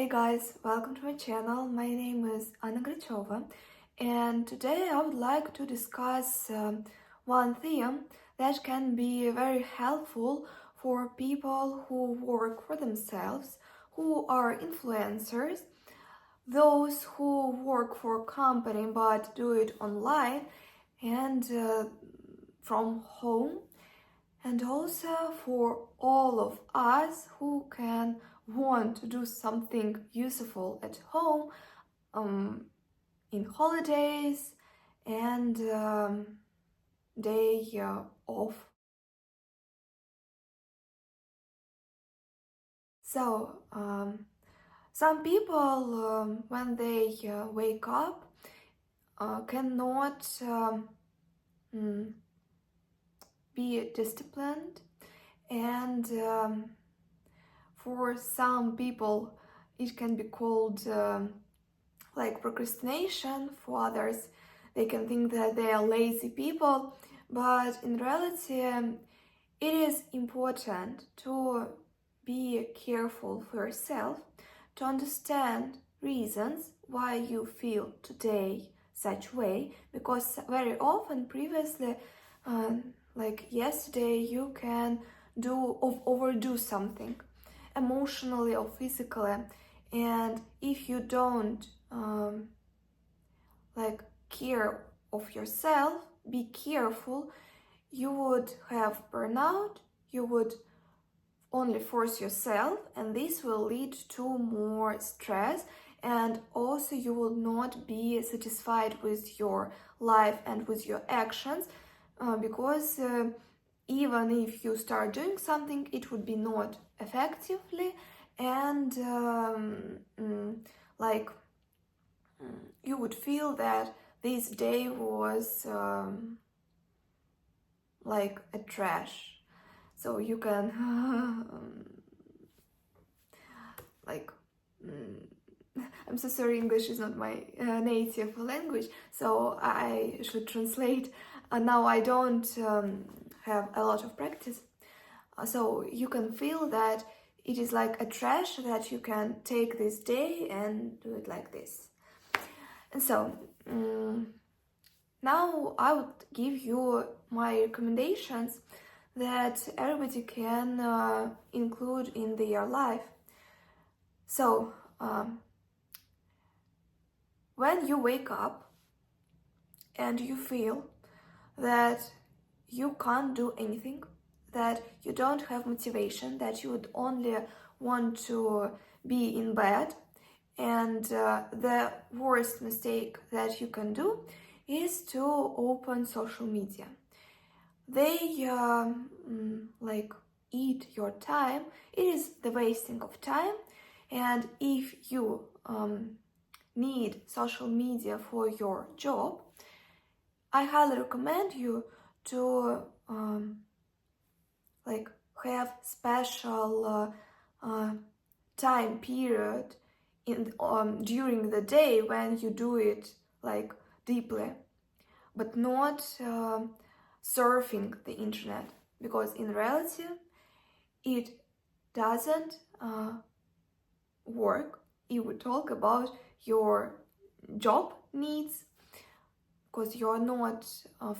guys, welcome to my channel. My name is Anna Grachova, and today I would like to discuss one theme that can be very helpful for people who work for themselves, who are influencers, those who work for a company but do it online and from home, and also for all of us who can want to do something useful at home, in holidays and day off. So some people, when they wake up, cannot be disciplined, and for some people it can be called like procrastination. For others, they can think that they are lazy people, but in reality it is important to be careful for yourself, to understand reasons why you feel today such way, because very often previously, like yesterday, you can overdo something emotionally or physically, and if you don't like care of yourself, be careful, you would have burnout, you would only force yourself, and this will lead to more stress, and also you will not be satisfied with your life and with your actions, because even if you start doing something, it would be not effectively, and you would feel that this day was like a trash. So you can I'm so sorry, English is not my native language, so I should translate. Now I don't have a lot of practice, so you can feel that it is like a trash, that you can take this day and do it like this. And so now I would give you my recommendations that everybody can include in their life. So when you wake up and you feel that you can't do anything, that you don't have motivation, that you would only want to be in bed, and the worst mistake that you can do is to open social media. They like eat your time. It is the wasting of time, and if you need social media for your job, I highly recommend you to like have special time period in during the day when you do it like deeply, but not surfing the internet, because in reality it doesn't work. It would talk about your job needs, because you're not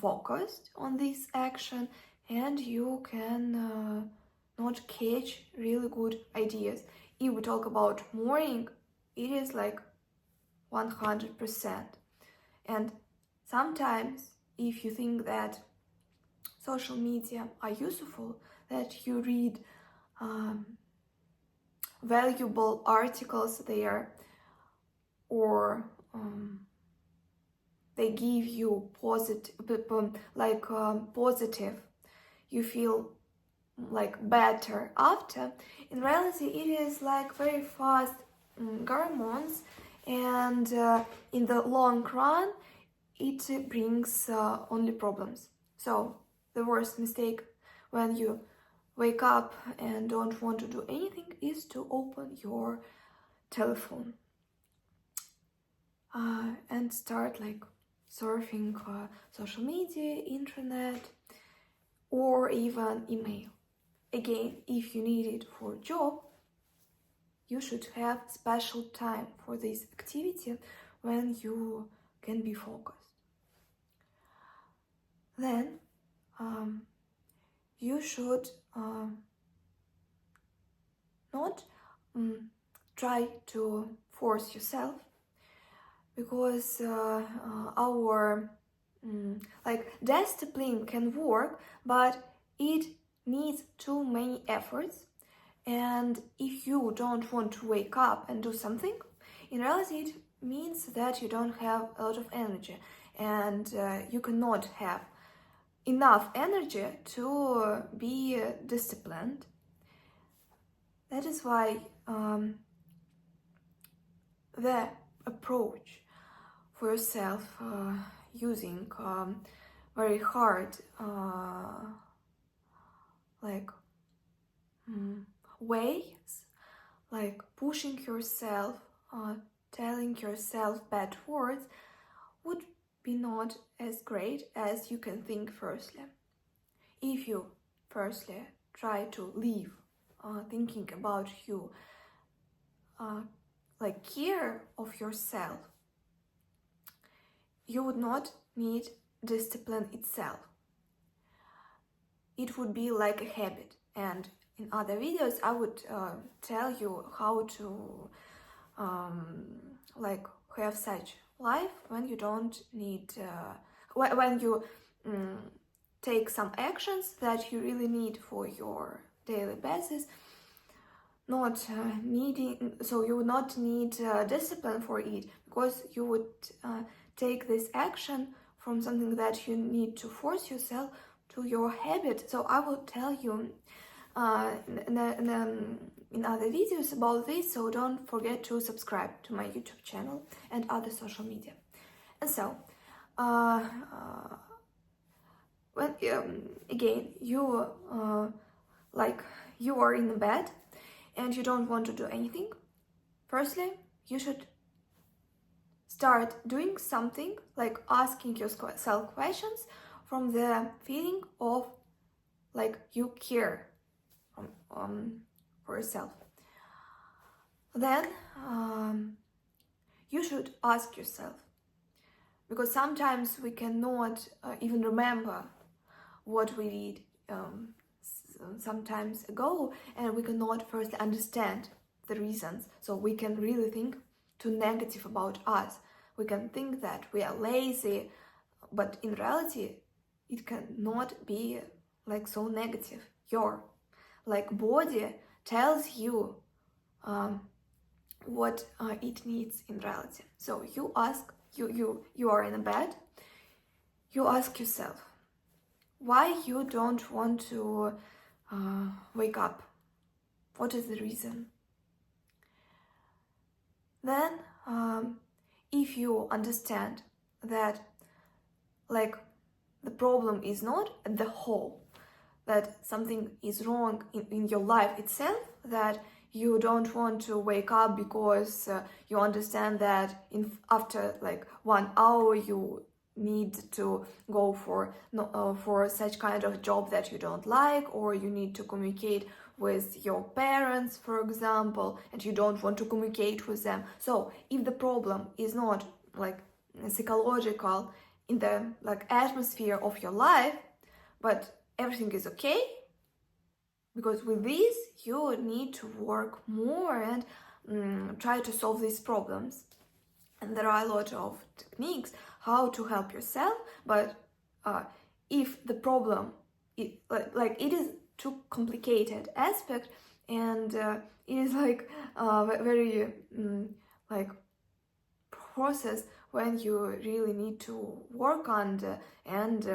focused on this action, and you can not catch really good ideas. If we talk about morning, it is like 100%. And sometimes if you think that social media are useful, that you read valuable articles there, or they give you positive, you feel like better after. In reality, it is like very fast hormones, and in the long run, it brings only problems. So the worst mistake when you wake up and don't want to do anything is to open your telephone and start like surfing social media, internet, or even email. Again, if you need it for a job, you should have special time for this activity when you can be focused. Then you should not try to force yourself, because our discipline can work, but it needs too many efforts. And if you don't want to wake up and do something, in reality it means that you don't have a lot of energy, and you cannot have enough energy to be disciplined. That is why the approach for yourself using very hard ways, like pushing yourself, telling yourself bad words, would be not as great as you can think firstly. If you firstly try to leave thinking about you, care of yourself, you would not need discipline itself. It would be like a habit, and in other videos I would tell you how to have such life when you don't need when you take some actions that you really need for your daily basis, not needing, so you would not need discipline for it, because you would take this action from something that you need to force yourself to your habit. So I will tell you in other videos about this, so don't forget to subscribe to my YouTube channel and other social media. And so when again you you are in the bed and you don't want to do anything, firstly you should start doing something, like asking yourself questions from the feeling of you care for yourself. Then you should ask yourself, because sometimes we cannot even remember what we did sometimes ago, and we cannot first understand the reasons. So we can really think too negative about us. We can think that we are lazy, but in reality it cannot be so negative. Your body tells you what it needs in reality. So you ask, you are in a bed, you ask yourself why you don't want to wake up. What is the reason? Then if you understand that the problem is not at the whole, that something is wrong in your life itself, that you don't want to wake up because you understand that after 1 hour you need to go for such kind of job that you don't like, or you need to communicate with your parents, for example, and you don't want to communicate with them. So if the problem is not psychological in the atmosphere of your life, but everything is okay, because with this you need to work more and try to solve these problems. And there are a lot of techniques how to help yourself, but if the problem it is too complicated aspect, and it is very process when you really need to work on and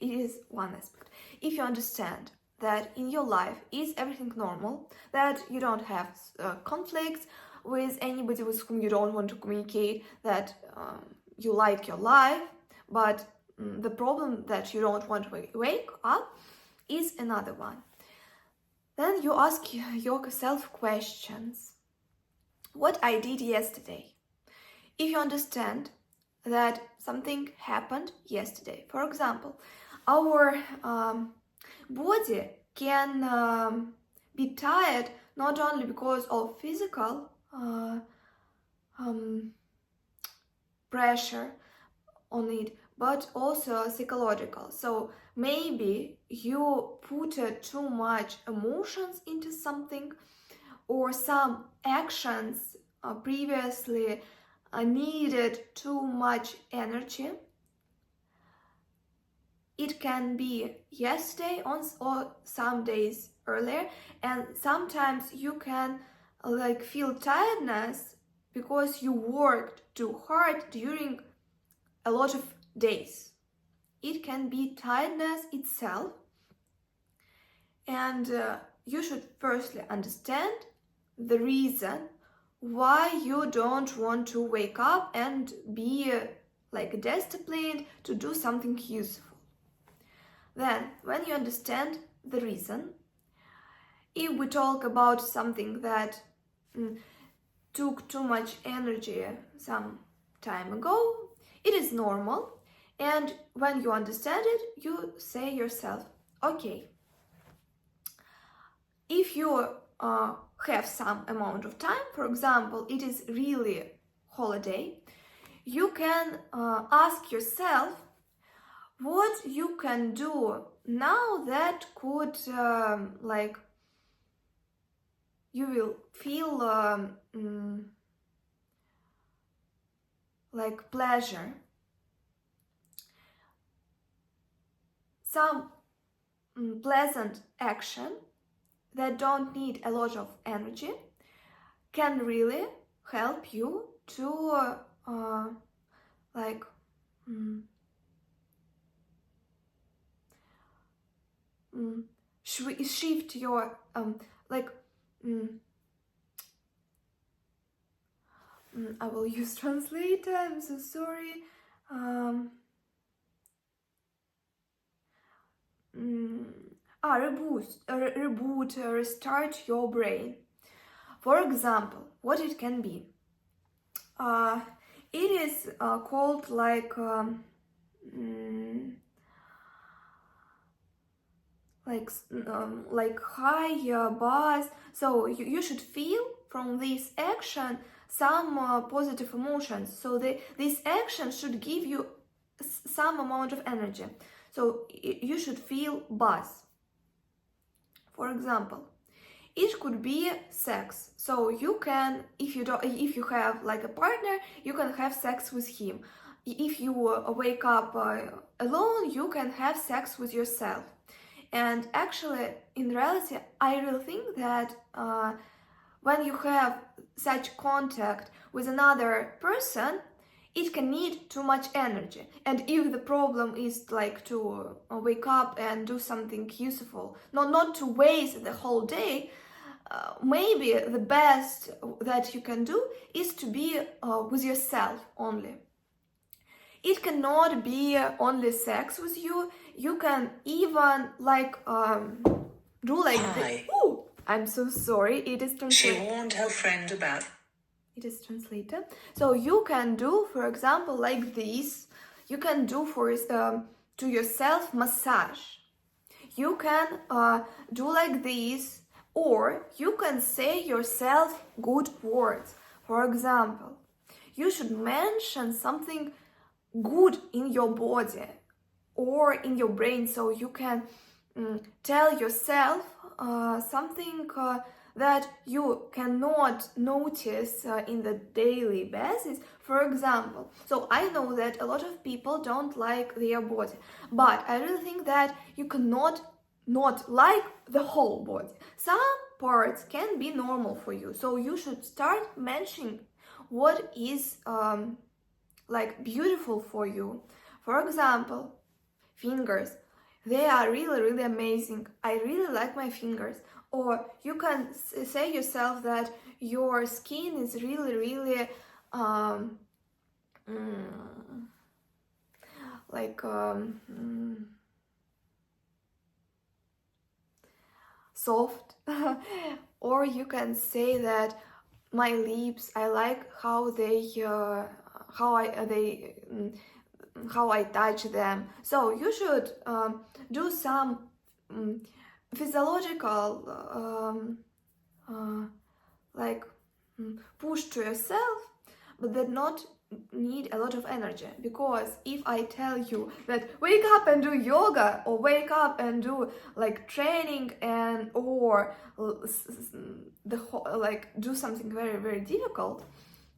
it is one aspect. If you understand that in your life is everything normal, that you don't have conflicts with anybody with whom you don't want to communicate, that you like your life, but the problem that you don't want to wake up is another one. Then you ask yourself questions. What I did yesterday? If you understand that something happened yesterday, for example, our body can be tired not only because of physical pressure on it, but also psychological. So maybe you put too much emotions into something, or some actions previously needed too much energy. It can be yesterday or some days earlier, and sometimes you can like feel tiredness because you worked too hard during a lot of days. It can be tiredness itself, and you should firstly understand the reason why you don't want to wake up and be like disciplined to do something useful. Then, when you understand the reason, if we talk about something that took too much energy some time ago, it is normal. And when you understand it, you say yourself, okay, if you have some amount of time, for example, it is really holiday, you can ask yourself what you can do now that could like you will feel like pleasure. Some pleasant action that don't need a lot of energy can really help you to like shift your like I will use translator, I'm so sorry. Reboot, restart your brain. For example, what it can be? It is called like high buzz. So you should feel from this action some positive emotions. So this action should give you some amount of energy. So you should feel buzz. For example, it could be sex. So you can, if you have like a partner, you can have sex with him. If you wake up alone, you can have sex with yourself. And actually, in reality, I really think that when you have such contact with another person, it can need too much energy. And if the problem is like to wake up and do something useful, not to waste the whole day, maybe the best that you can do is to be with yourself only. It cannot be only sex with you. You can even like do like this. Oh, I'm so sorry. It is translated. She warned her friend about. It is translated. So you can do, for example, like this. You can do for to yourself massage. You can do like this, or you can say yourself good words. For example, you should mention something good in your body or in your brain, so you can tell yourself something that you cannot notice in the daily basis. For example, so I know that a lot of people don't like their body, but I really think that you cannot not like the whole body. Some parts can be normal for you, so you should start mentioning what is like beautiful for you. For example, fingers. They are really, really amazing. I really like my fingers. Or you can say yourself that your skin is really, really soft. Or you can say that my lips, I like how they how I touch them. So you should do some physiological like push to yourself, but that not need a lot of energy. Because if I tell you that wake up and do yoga, or wake up and do like training, and or do something very, very difficult,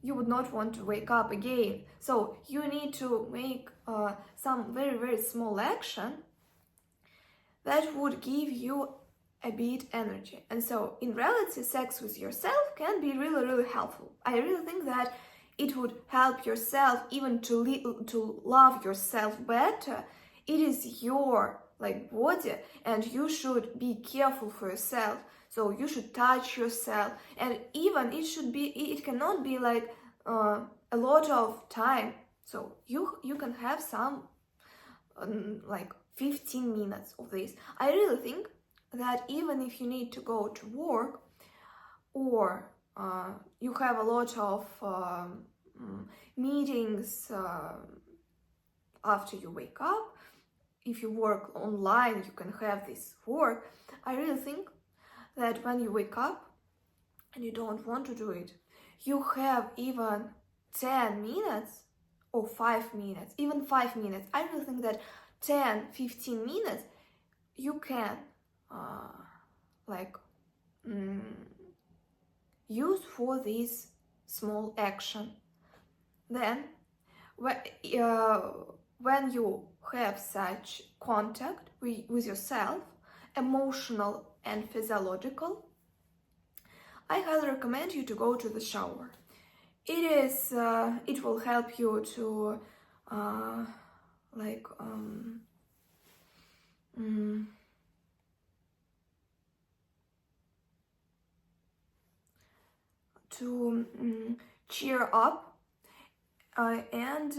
you would not want to wake up again. So you need to make some very, very small action that would give you a bit energy. And so in reality, sex with yourself can be really, really helpful. I really think that it would help yourself even to love yourself better. It is your like body, and you should be careful for yourself. So you should touch yourself, and even it cannot be like a lot of time. So you can have some like 15 minutes of this. I really think that even if you need to go to work, or you have a lot of meetings after you wake up, if you work online, you can have this work. I really think that when you wake up and you don't want to do it, you have even 10 minutes or 5 minutes, even 5 minutes. I really think that 10-15 minutes you can use for this small action. Then when you have such contact with yourself, emotional and physiological, I highly recommend you to go to the shower. It will help you to cheer up, and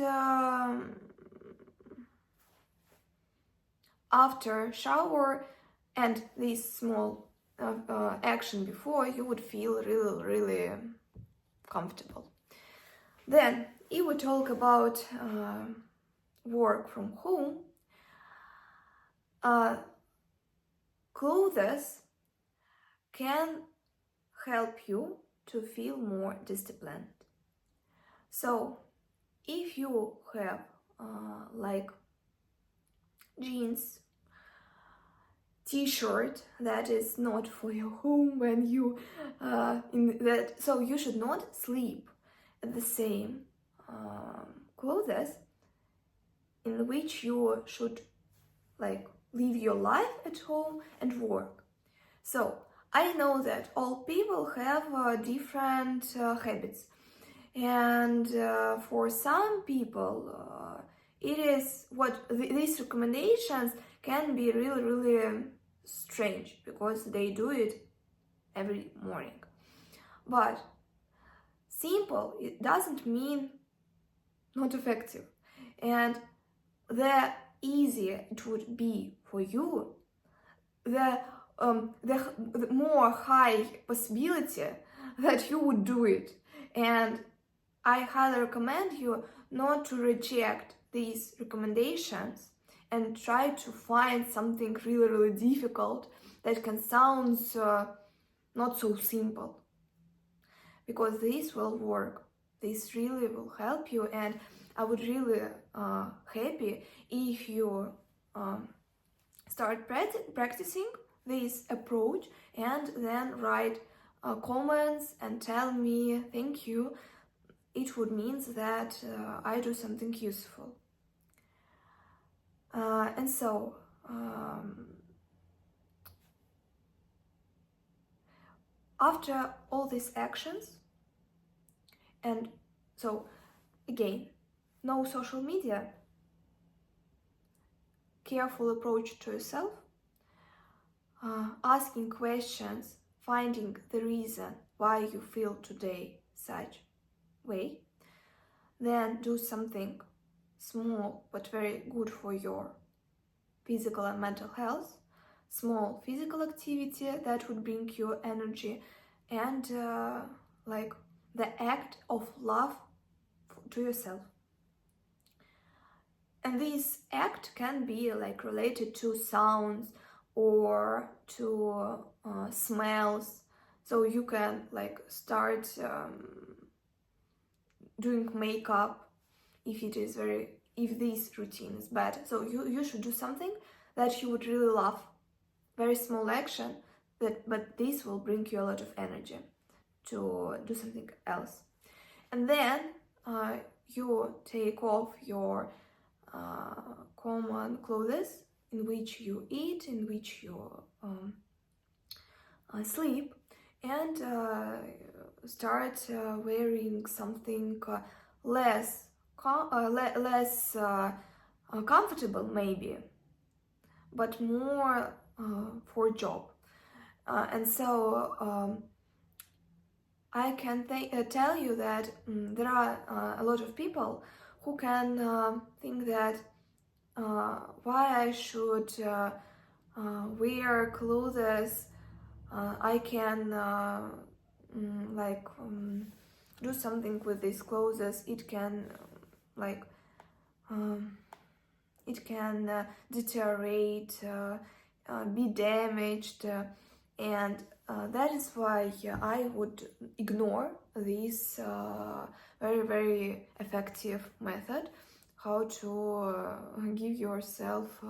after shower and this small action before, you would feel really, really comfortable. Then, if we talk about work from home, clothes can help you to feel more disciplined. So, if you have like jeans, t-shirt that is not for your home when you so you should not sleep at the same clothes in which you should like live your life at home and work. So I know that all people have different habits, and for some people it is these recommendations can be really, really strange, because they do it every morning. But simple, it doesn't mean not effective. And the easier it would be for you, the more high possibility that you would do it. And I highly recommend you not to reject these recommendations and try to find something really, really difficult that can sound not so simple. Because this will work. This really will help you, and I would really happy if you start practicing this approach, and then write comments and tell me thank you. It would mean that I do something useful. And so after all these actions, and so again, no social media, careful approach to yourself, asking questions, finding the reason why you feel today such way, then do something small but very good for your physical and mental health, small physical activity that would bring you energy, and like the act of love to yourself. And this act can be like related to sounds or to smells. So you can like start doing makeup if this routine is bad. So you should do something that you would really love. Very small action, but this will bring you a lot of energy to do something else. And then you take off your common clothes in which you eat, in which you sleep, and start wearing something less comfortable maybe, but more for job. And so I can tell you that there are a lot of people who can think that why I should wear clothes. I can do something with these clothes. It can it can deteriorate, be damaged, and that is why I would ignore this very effective method how to give yourself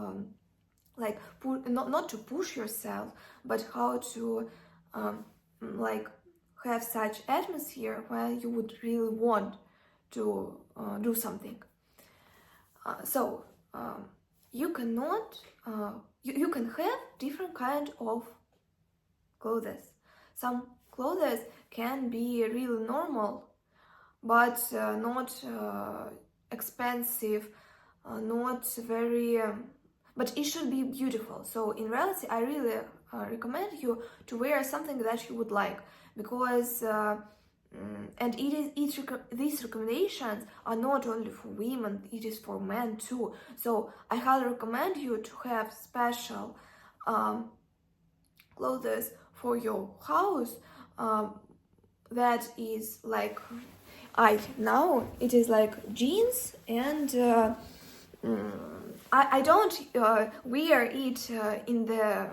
not to push yourself, but how to have such atmosphere where you would really want to do something. So you cannot you can have different kind of clothes. Some clothes can be really normal, but not expensive, not very but it should be beautiful. So in reality, I really recommend you to wear something that you would like, because and these recommendations are not only for women, it is for men too. So I highly recommend you to have special clothes for your house that is like now it is like jeans, and I don't wear it in the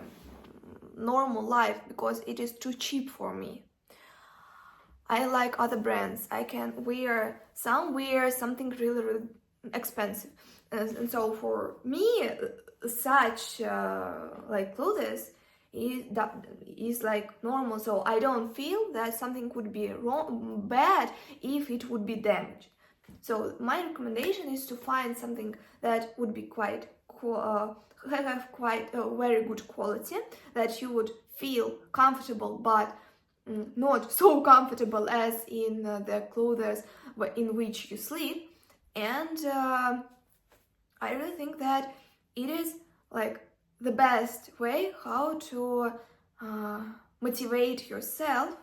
normal life because it is too cheap for me. I like other brands. I can wear something really expensive, and so for me such clothes is like normal. So I don't feel that something would be bad if it would be damaged. So my recommendation is to find something that would be have quite a very good quality, that you would feel comfortable, but not so comfortable as in the clothes in which you sleep. And I really think that it is like the best way how to motivate yourself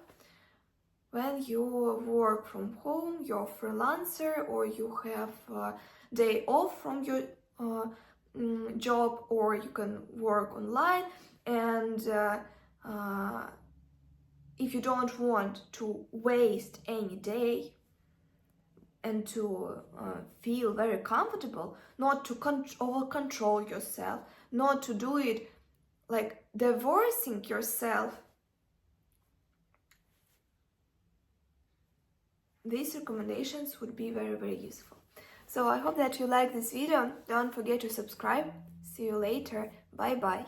when you work from home, you're a freelancer, or you have a day off from your job, or you can work online. And if you don't want to waste any day and to feel very comfortable, not to over control yourself, not to do it like divorcing yourself, these recommendations would be very useful. So I hope that you like this video. Don't forget to subscribe. See you later. Bye bye.